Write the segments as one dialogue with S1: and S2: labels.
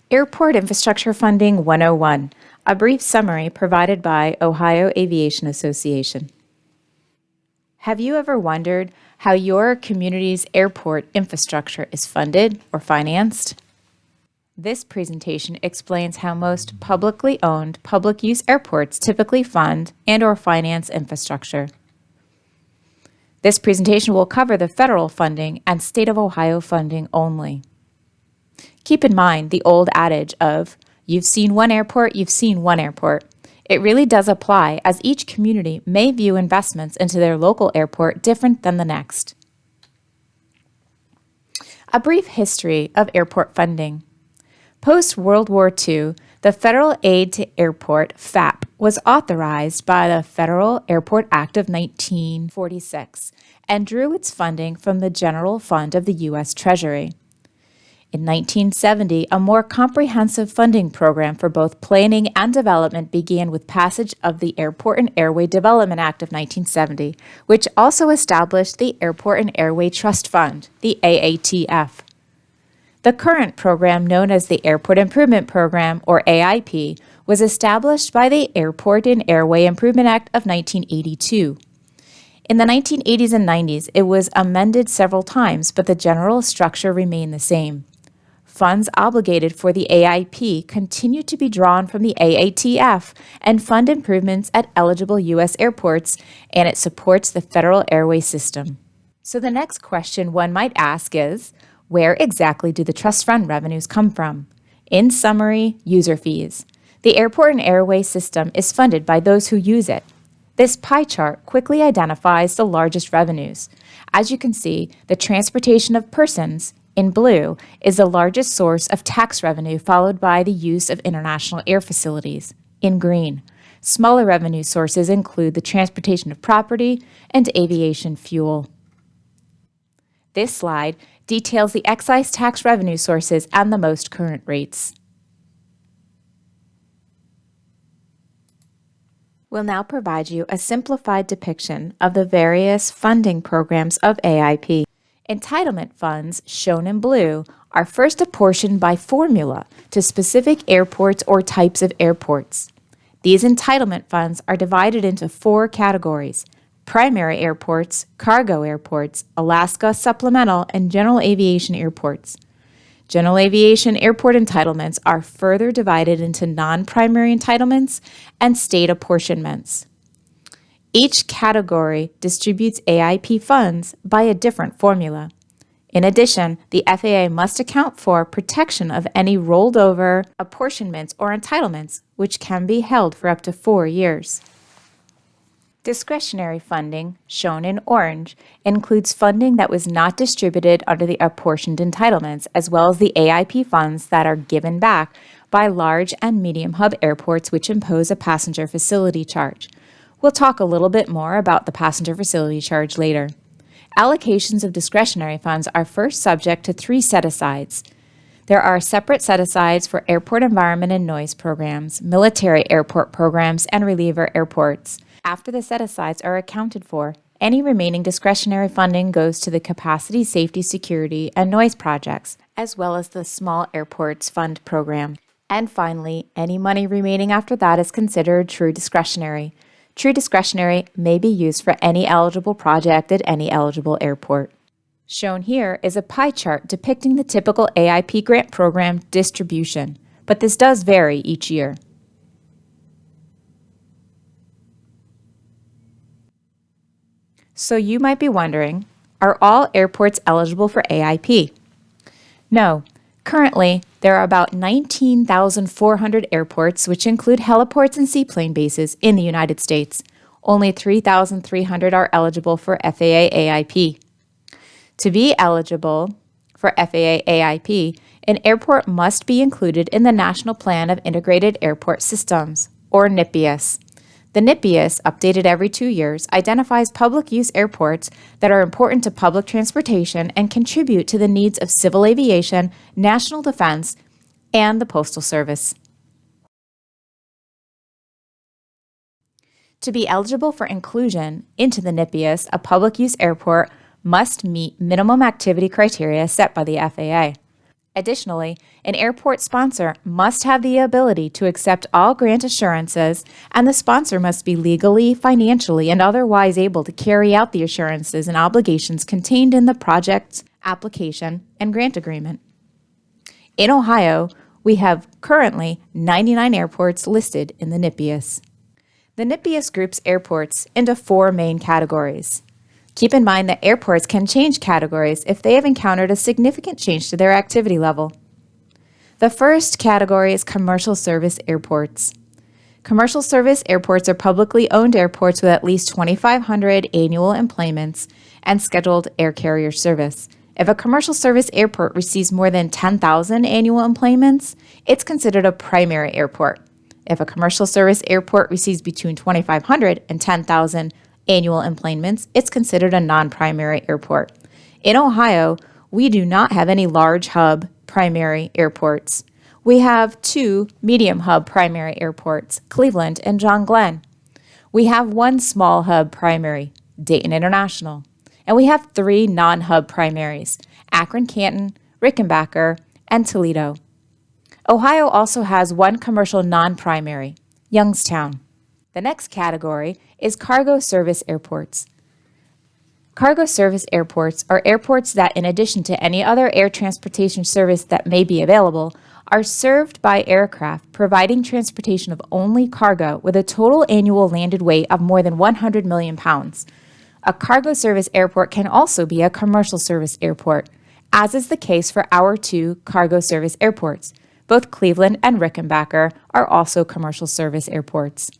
S1: Airport Infrastructure Funding 101, a brief summary provided by Ohio Aviation Association. Have you ever wondered how your community's airport infrastructure is funded or financed? This presentation explains how most publicly owned public-use airports typically fund and/or finance infrastructure. This presentation will cover the federal funding and state of Ohio funding only. Keep in mind the old adage of, you've seen one airport, you've seen one airport. It really does apply, as each community may view investments into their local airport different than the next. A brief history of airport funding. Post-World War II, the Federal Aid to Airport, FAP, was authorized by the Federal Airport Act of 1946 and drew its funding from the General Fund of the U.S. Treasury. In 1970, a more comprehensive funding program for both planning and development began with passage of the Airport and Airway Development Act of 1970, which also established the Airport and Airway Trust Fund, the AATF. The current program, known as the Airport Improvement Program, or AIP, was established by the Airport and Airway Improvement Act of 1982. In the 1980s and 90s, it was amended several times, but the general structure remained the same. Funds obligated for the AIP continue to be drawn from the AATF and fund improvements at eligible U.S. airports, and it supports the federal airway system. So the next question one might ask is, where exactly do the trust fund revenues come from? In summary, user fees. The airport and airway system is funded by those who use it. This pie chart quickly identifies the largest revenues. As you can see, the transportation of persons, in blue, is the largest source of tax revenue, followed by the use of international air facilities, in green. Smaller revenue sources include the transportation of property and aviation fuel. This slide details the excise tax revenue sources and the most current rates. We'll now provide you a simplified depiction of the various funding programs of AIP. Entitlement funds, shown in blue, are first apportioned by formula to specific airports or types of airports. These entitlement funds are divided into 4 categories: primary airports, cargo airports, Alaska supplemental, and general aviation airports. General aviation airport entitlements are further divided into non-primary entitlements and state apportionments. Each category distributes AIP funds by a different formula. In addition, the FAA must account for protection of any rolled over apportionments or entitlements, which can be held for up to 4 years. Discretionary funding, shown in orange, includes funding that was not distributed under the apportioned entitlements, as well as the AIP funds that are given back by large and medium hub airports which impose a passenger facility charge. We'll talk a little bit more about the passenger facility charge later. Allocations of discretionary funds are first subject to 3 set-asides. There are separate set-asides for airport environment and noise programs, military airport programs, and reliever airports. After the set-asides are accounted for, any remaining discretionary funding goes to the capacity, safety, security, and noise projects, as well as the Small Airports Fund program. And finally, any money remaining after that is considered true discretionary. True discretionary may be used for any eligible project at any eligible airport. Shown here is a pie chart depicting the typical AIP grant program distribution, but this does vary each year. So you might be wondering, are all airports eligible for AIP? No. Currently, there are about 19,400 airports, which include heliports and seaplane bases, in the United States. Only 3,300 are eligible for FAA AIP. To be eligible for FAA AIP, an airport must be included in the National Plan of Integrated Airport Systems, or NIPIAS. The NIPIAS, updated every 2 years, identifies public-use airports that are important to public transportation and contribute to the needs of civil aviation, national defense, and the Postal Service. To be eligible for inclusion into the NIPIAS, a public-use airport must meet minimum activity criteria set by the FAA. Additionally, an airport sponsor must have the ability to accept all grant assurances, and the sponsor must be legally, financially, and otherwise able to carry out the assurances and obligations contained in the project's application and grant agreement. In Ohio, we have currently 99 airports listed in the NIPIAS. The NIPIAS groups airports into 4 main categories. Keep in mind that airports can change categories if they have encountered a significant change to their activity level. The first category is commercial service airports. Commercial service airports are publicly owned airports with at least 2,500 annual enplanements and scheduled air carrier service. If a commercial service airport receives more than 10,000 annual enplanements, it's considered a primary airport. If a commercial service airport receives between 2,500 and 10,000 annual enplanements, it's considered a non-primary airport. In Ohio, we do not have any large hub primary airports. We have 2 medium hub primary airports, Cleveland and John Glenn. We have 1 small hub primary, Dayton International. And we have 3 non-hub primaries, Akron Canton, Rickenbacker, and Toledo. Ohio also has 1 commercial non-primary, Youngstown. The next category is cargo service airports. Cargo service airports are airports that, in addition to any other air transportation service that may be available, are served by aircraft providing transportation of only cargo with a total annual landed weight of more than 100 million pounds. A cargo service airport can also be a commercial service airport, as is the case for our 2 cargo service airports. Both Cleveland and Rickenbacker are also commercial service airports.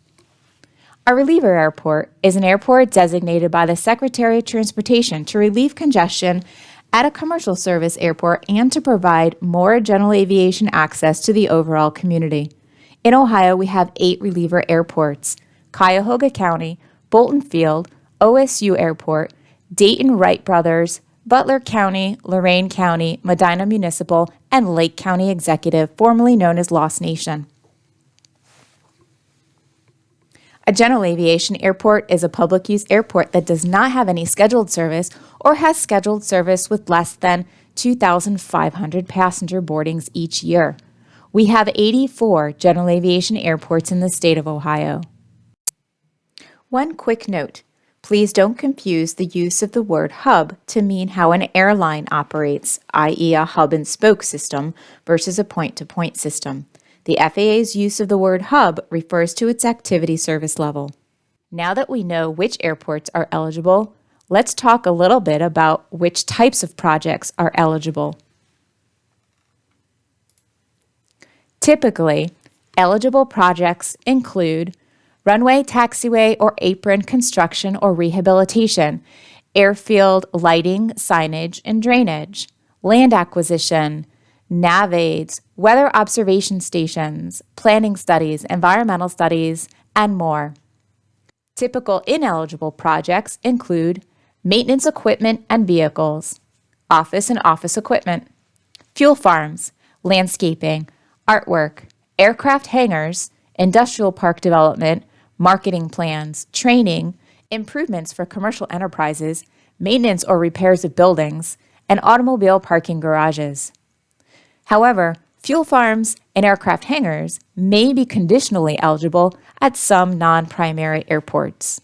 S1: A reliever airport is an airport designated by the Secretary of Transportation to relieve congestion at a commercial service airport and to provide more general aviation access to the overall community. In Ohio, we have 8 reliever airports: Cuyahoga County, Bolton Field, OSU Airport, Dayton Wright Brothers, Butler County, Lorain County, Medina Municipal, and Lake County Executive, formerly known as Lost Nation. A general aviation airport is a public use airport that does not have any scheduled service or has scheduled service with less than 2,500 passenger boardings each year. We have 84 general aviation airports in the state of Ohio. One quick note. Please don't confuse the use of the word hub to mean how an airline operates, i.e. a hub and spoke system versus a point-to-point system. The FAA's use of the word hub refers to its activity service level. Now that we know which airports are eligible, let's talk a little bit about which types of projects are eligible. Typically, eligible projects include runway, taxiway, or apron construction or rehabilitation, airfield lighting, signage, and drainage, land acquisition, nav aids, weather observation stations, planning studies, environmental studies, and more. Typical ineligible projects include maintenance equipment and vehicles, office and office equipment, fuel farms, landscaping, artwork, aircraft hangars, industrial park development, marketing plans, training, improvements for commercial enterprises, maintenance or repairs of buildings, and automobile parking garages. However, fuel farms and aircraft hangars may be conditionally eligible at some non-primary airports.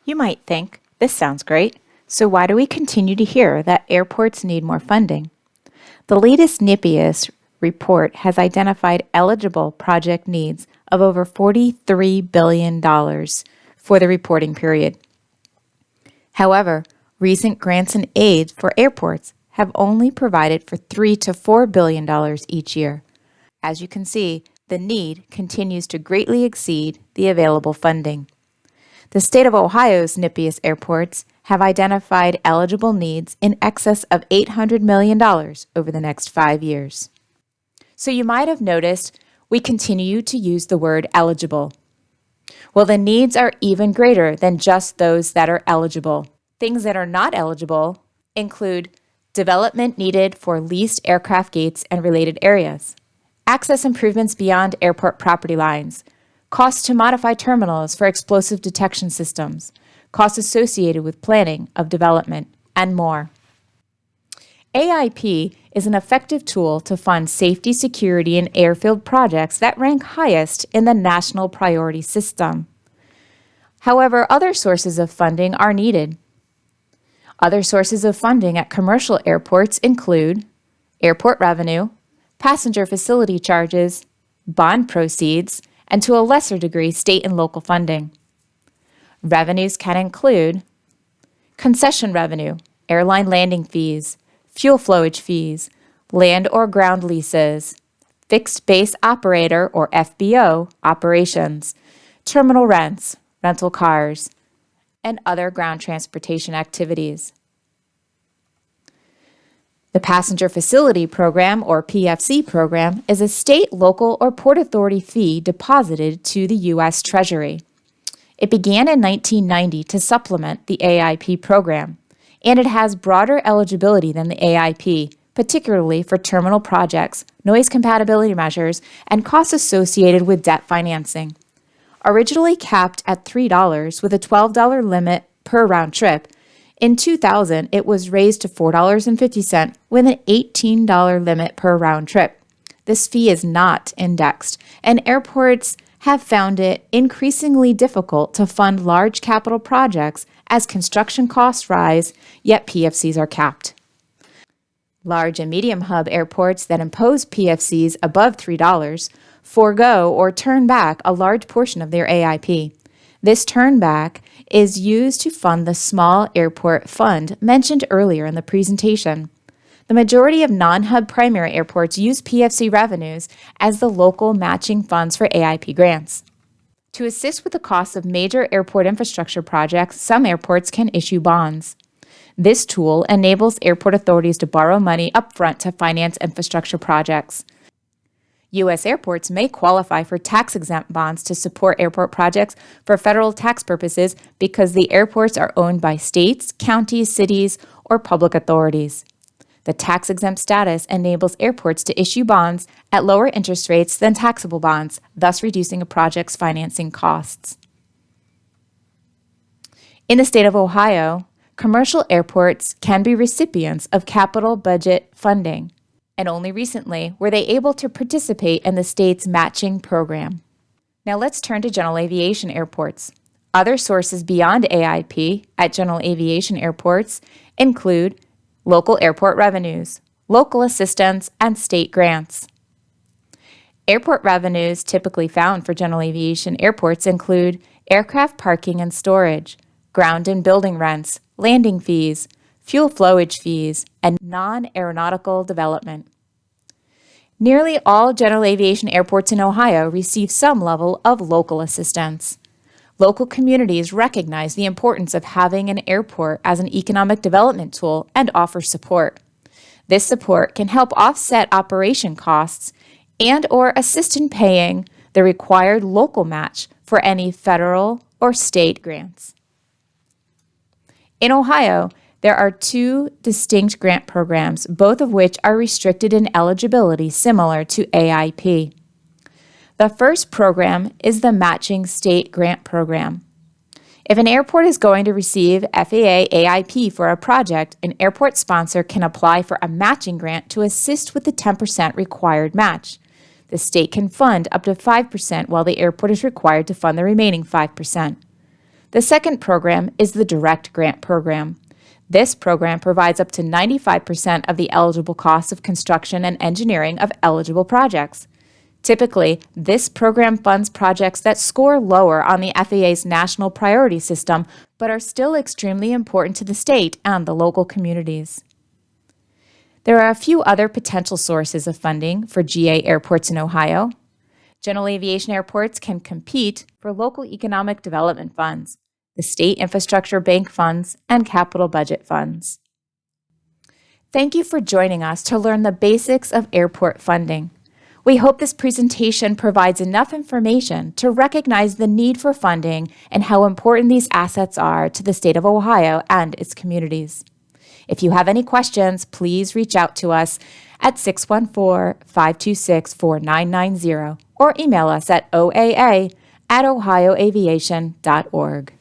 S1: You might think, this sounds great, so why do we continue to hear that airports need more funding? The latest NIPIAS report has identified eligible project needs of over $43 billion for the reporting period. However, recent grants and aid for airports have only provided for $3 to $4 billion each year. As you can see, the need continues to greatly exceed the available funding. The state of Ohio's NIPIAS airports have identified eligible needs in excess of $800 million over the next 5 years. So you might have noticed we continue to use the word eligible. Well, the needs are even greater than just those that are eligible. Things that are not eligible include development needed for leased aircraft gates and related areas, access improvements beyond airport property lines, costs to modify terminals for explosive detection systems, costs associated with planning of development, and more. AIP is an effective tool to fund safety, security, and airfield projects that rank highest in the national priority system. However, other sources of funding are needed. Other sources of funding at commercial airports include airport revenue, passenger facility charges, bond proceeds, and to a lesser degree, state and local funding. Revenues can include concession revenue, airline landing fees, fuel flowage fees, land or ground leases, fixed base operator or FBO operations, terminal rents, rental cars, and other ground transportation activities. The Passenger Facility Program, or PFC program, is a state, local, or port authority fee deposited to the U.S. Treasury. It began in 1990 to supplement the AIP program, and it has broader eligibility than the AIP, particularly for terminal projects, noise compatibility measures, and costs associated with debt financing. Originally capped at $3 with a $12 limit per round trip, in 2000 it was raised to $4.50 with an $18 limit per round trip. This fee is not indexed, and airports have found it increasingly difficult to fund large capital projects as construction costs rise, yet PFCs are capped. Large and medium hub airports that impose PFCs above $3 forego or turn back a large portion of their AIP. This turnback is used to fund the small airport fund mentioned earlier in the presentation. The majority of non-hub primary airports use PFC revenues as the local matching funds for AIP grants. To assist with the costs of major airport infrastructure projects, some airports can issue bonds. This tool enables airport authorities to borrow money upfront to finance infrastructure projects. U.S. airports may qualify for tax-exempt bonds to support airport projects for federal tax purposes because the airports are owned by states, counties, cities, or public authorities. The tax-exempt status enables airports to issue bonds at lower interest rates than taxable bonds, thus reducing a project's financing costs. In the state of Ohio, commercial airports can be recipients of capital budget funding, and only recently were they able to participate in the state's matching program. Now let's turn to general aviation airports. Other sources beyond AIP at general aviation airports include local airport revenues, local assistance, and state grants. Airport revenues typically found for general aviation airports include aircraft parking and storage, ground and building rents, landing fees, fuel flowage fees, and non-aeronautical development. Nearly all general aviation airports in Ohio receive some level of local assistance. Local communities recognize the importance of having an airport as an economic development tool and offer support. This support can help offset operation costs and or assist in paying the required local match for any federal or state grants. In Ohio, there are two distinct grant programs, both of which are restricted in eligibility similar to AIP. The first program is the Matching State Grant Program. If an airport is going to receive FAA AIP for a project, an airport sponsor can apply for a matching grant to assist with the 10% required match. The state can fund up to 5% while the airport is required to fund the remaining 5%. The second program is the Direct Grant Program. This program provides up to 95% of the eligible costs of construction and engineering of eligible projects. Typically, this program funds projects that score lower on the FAA's national priority system, but are still extremely important to the state and the local communities. There are a few other potential sources of funding for GA airports in Ohio. General aviation airports can compete for local economic development funds, the state infrastructure bank funds, and capital budget funds. Thank you for joining us to learn the basics of airport funding. We hope this presentation provides enough information to recognize the need for funding and how important these assets are to the state of Ohio and its communities. If you have any questions, please reach out to us at 614-526-4990 or email us at oaa@ohioaviation.org.